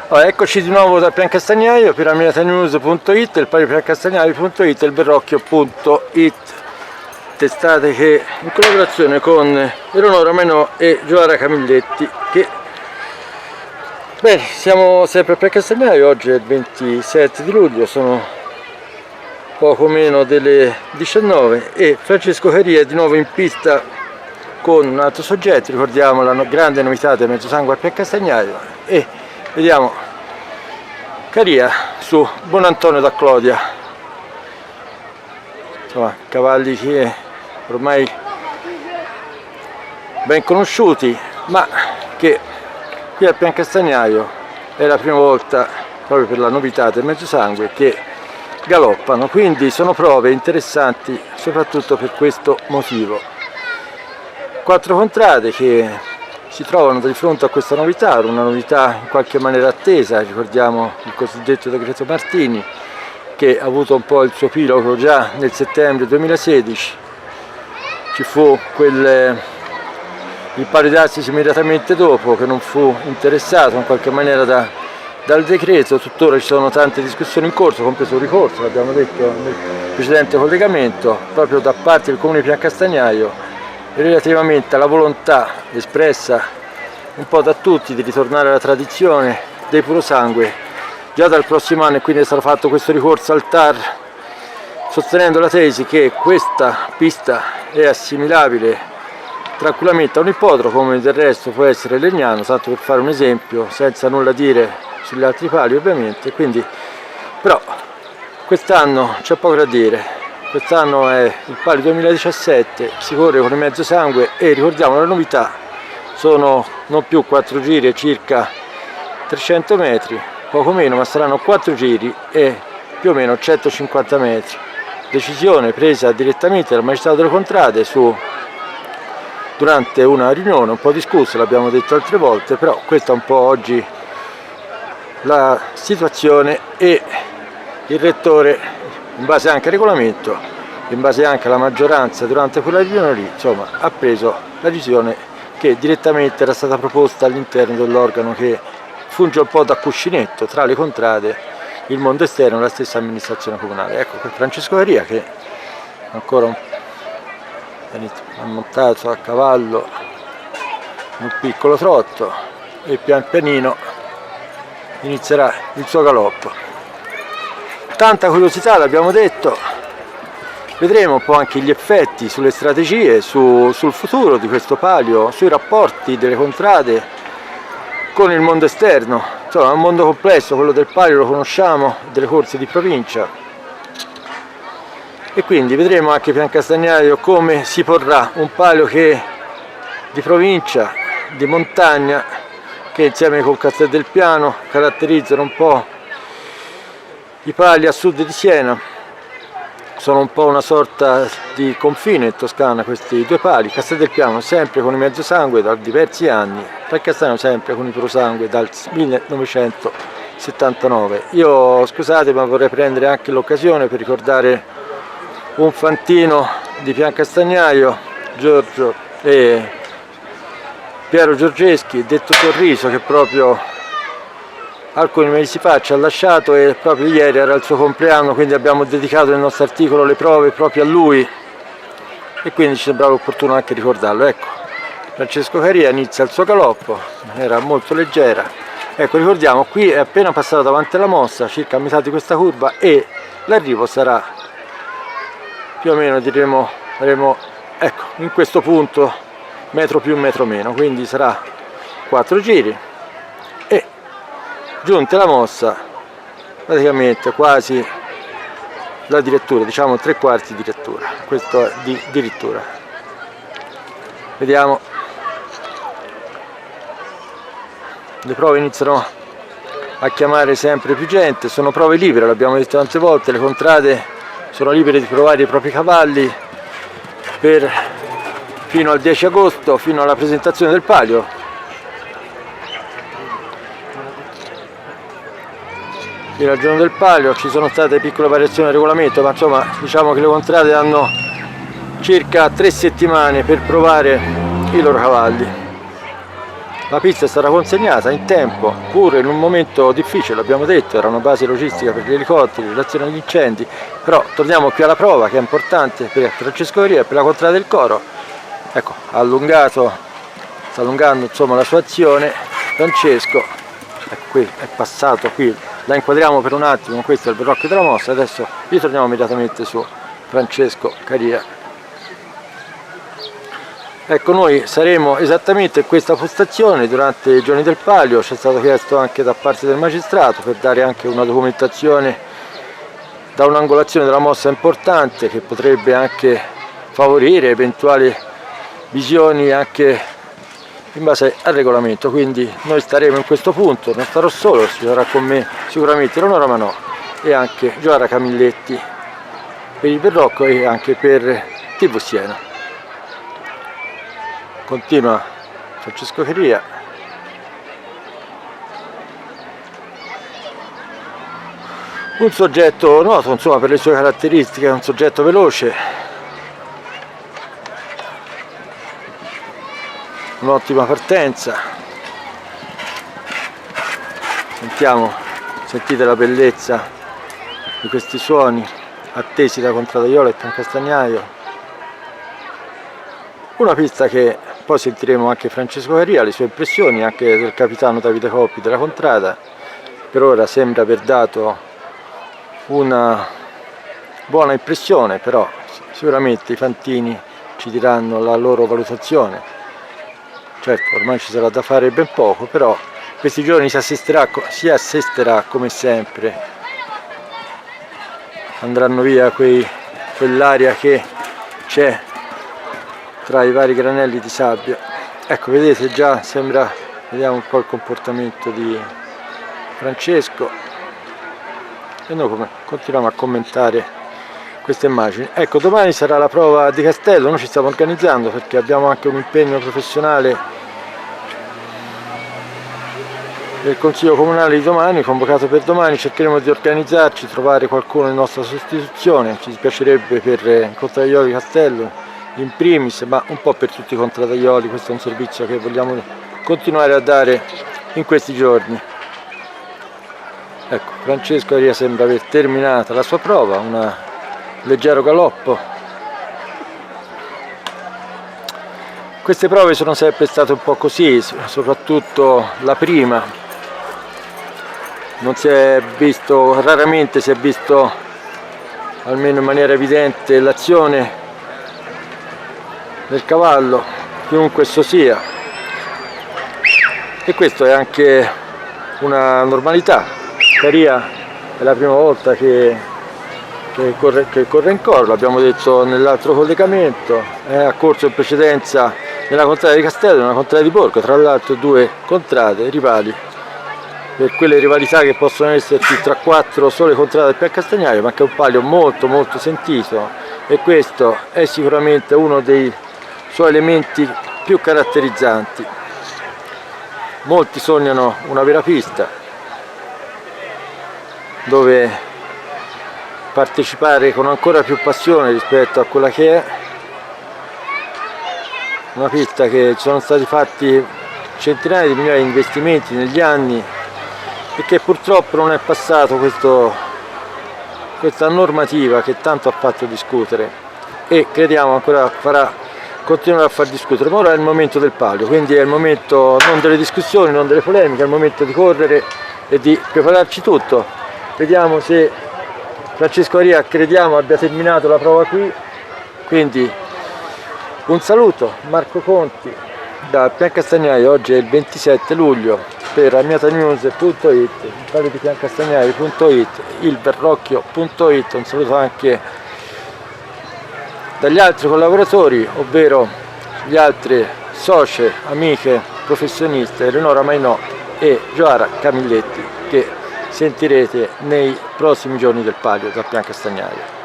Allora, eccoci di nuovo da Piancastagnaio, piramidanews.it, il piancastagnaio.it e il berrocchio.it, testate che in collaborazione con Eleonora Mainò e Giovanna Camilletti, che bene, siamo sempre a Piancastagnaio. Oggi è il 27 di luglio, sono poco meno delle 19 e Francesco Caria è di nuovo in pista con un altro soggetto. Ricordiamo la grande novità del Mezzosangue a Piancastagnaio e vediamo Caria su Buonantonio da Clodia. Insomma, cavalli che ormai ben conosciuti, ma che qui a Piancastagnaio è la prima volta, proprio per la novità del Mezzosangue, che galoppano, quindi sono prove interessanti soprattutto per questo motivo. 4 contrade che si trovano di fronte a questa novità, una novità in qualche maniera attesa. Ricordiamo il cosiddetto decreto Martini, che ha avuto un po' il suo epilogo già nel settembre 2016, ci fu il pari d'Assisi immediatamente dopo, che non fu interessato in qualche maniera dal decreto. Tuttora ci sono tante discussioni in corso, compreso un ricorso, l'abbiamo detto nel precedente collegamento, proprio da parte del comune di Piancastagnaio, relativamente alla volontà espressa un po' da tutti di ritornare alla tradizione dei purosangue già dal prossimo anno, e quindi è stato fatto questo ricorso al TAR, sostenendo la tesi che questa pista è assimilabile tranquillamente a un ippodromo, come del resto può essere Legnano, tanto per fare un esempio, senza nulla dire sugli altri pali ovviamente. Quindi, però quest'anno c'è poco da dire. Quest'anno è il Palio 2017, si corre con il Mezzosangue e ricordiamo la novità, sono non più 4 giri e circa 300 metri, poco meno, ma saranno 4 giri e più o meno 150 metri. Decisione presa direttamente dal Magistrato delle Contrade durante una riunione un po' discussa, l'abbiamo detto altre volte, però questa è un po' oggi la situazione, e il rettore, in base anche al regolamento, in base anche alla maggioranza durante quella riunione lì, insomma, ha preso la decisione che direttamente era stata proposta all'interno dell'organo che funge un po' da cuscinetto tra le contrade, il mondo esterno e la stessa amministrazione comunale. Ecco qui Francesco Caria che ancora ha montato a cavallo un piccolo trotto e pian pianino inizierà il suo galoppo. Tanta curiosità, l'abbiamo detto, vedremo un po' anche gli effetti sulle strategie, sul futuro di questo palio, sui rapporti delle contrade con il mondo esterno. Insomma, è un mondo complesso, quello del palio lo conosciamo, delle corse di provincia, e quindi vedremo anche Piancastagnaio come si porrà un palio che di provincia, di montagna, che insieme con Castel del Piano caratterizzano un po' i pali a sud di Siena. Sono un po' una sorta di confine in Toscana questi due pali. Castel del Piano sempre con il Mezzosangue da diversi anni, Piancastagnaio sempre con il purosangue dal 1979. Io, scusate, ma vorrei prendere anche l'occasione per ricordare un fantino di Piancastagnaio, Piero Giorgeschi, detto Sorriso, che proprio alcuni mesi fa ci ha lasciato, e proprio ieri era il suo compleanno, quindi abbiamo dedicato nel nostro articolo le prove proprio a lui, e quindi ci sembrava opportuno anche ricordarlo. Ecco, Francesco Caria inizia il suo galoppo, era molto leggera. Ecco, ricordiamo, qui è appena passato davanti alla mossa, circa a metà di questa curva, e l'arrivo sarà più o meno, diremo, ecco, in questo punto, metro più metro meno, quindi sarà 4 giri. Giunta la mossa, praticamente quasi la direttura, diciamo 3/4 di direttura, questo è dirittura. Vediamo, le prove iniziano a chiamare sempre più gente, sono prove libere, l'abbiamo detto tante volte, le contrade sono libere di provare i propri cavalli fino al 10 agosto, fino alla presentazione del palio. Fino al giorno del palio ci sono state piccole variazioni al regolamento, ma insomma diciamo che le contrade hanno circa 3 settimane per provare i loro cavalli. La pista è stata consegnata in tempo, pure in un momento difficile, l'abbiamo detto, era una base logistica per gli elicotteri, l'azione agli incendi, però torniamo qui alla prova che è importante per Francesco Caria e per la contrada del coro. Ecco, ha allungato, sta allungando insomma la sua azione Francesco, ecco qui è passato qui, la inquadriamo per un attimo, questo è il verrocchio della mossa, adesso ritorniamo immediatamente su Francesco Caria. Ecco, noi saremo esattamente in questa postazione durante i giorni del palio, ci è stato chiesto anche da parte del magistrato per dare anche una documentazione da un'angolazione della mossa importante che potrebbe anche favorire eventuali visioni anche in base al regolamento, quindi noi staremo in questo punto, non starò solo, ci sarà con me sicuramente Leonora Manò e anche Gioara Camilletti per il Verrocchio e anche per TV Siena. Continua Francesco Caria. Un soggetto noto insomma per le sue caratteristiche, un soggetto veloce, un'ottima partenza. Sentite la bellezza di questi suoni attesi da Contradaiola e Piancastagnaio. Una pista che poi sentiremo anche Francesco Caria, le sue impressioni, anche del capitano Davide Coppi della Contrada. Per ora sembra aver dato una buona impressione, però sicuramente i fantini ci diranno la loro valutazione. Certo, ormai ci sarà da fare ben poco, però questi giorni si assisterà come sempre. Andranno via quell'aria che c'è tra i vari granelli di sabbia. Ecco, vedete già sembra, vediamo un po' il comportamento di Francesco e noi continuiamo a commentare queste immagini. Ecco, domani sarà la prova di Castello, noi ci stiamo organizzando perché abbiamo anche un impegno professionale del Consiglio Comunale di domani, convocato per domani, cercheremo di organizzarci, trovare qualcuno in nostra sostituzione, ci dispiacerebbe per il Contradaioli Castello in primis, ma un po' per tutti i contradaioli. Questo è un servizio che vogliamo continuare a dare in questi giorni. Ecco, Francesco Caria sembra aver terminato la sua prova, un leggero galoppo. Queste prove sono sempre state un po' così, soprattutto la prima. Non si è visto, raramente si è visto, almeno in maniera evidente, l'azione del cavallo, chiunque esso sia, e questo è anche una normalità. Caria è la prima volta che corre in coro, l'abbiamo detto nell'altro collegamento, ha corso in precedenza nella contrada di Castello e nella contrada di Borgo, tra l'altro due contrade rivali, per quelle rivalità che possono esserci tra quattro sole contrade del Piancastagnaio, ma che è un palio molto molto sentito e questo è sicuramente uno dei suoi elementi più caratterizzanti. Molti sognano una vera pista dove partecipare con ancora più passione rispetto a quella che è una pista che ci sono stati fatti centinaia di migliaia di investimenti negli anni e che purtroppo non è passato questa normativa che tanto ha fatto discutere e crediamo ancora continuare a far discutere, ma ora è il momento del palio, quindi è il momento non delle discussioni, non delle polemiche, è il momento di correre e di prepararci tutto. Vediamo se Francesco Caria, crediamo, abbia terminato la prova qui, quindi un saluto, Marco Conti da Piancastagnaio. Oggi è il 27 luglio per amiatanews.it, il palio di Piancastagnaio.it, il Verrocchio.it, un saluto anche dagli altri collaboratori, ovvero gli altri soci, amiche, professioniste, Eleonora Mainò e Gioara Camilletti, che sentirete nei prossimi giorni del palio da Piancastagnaio.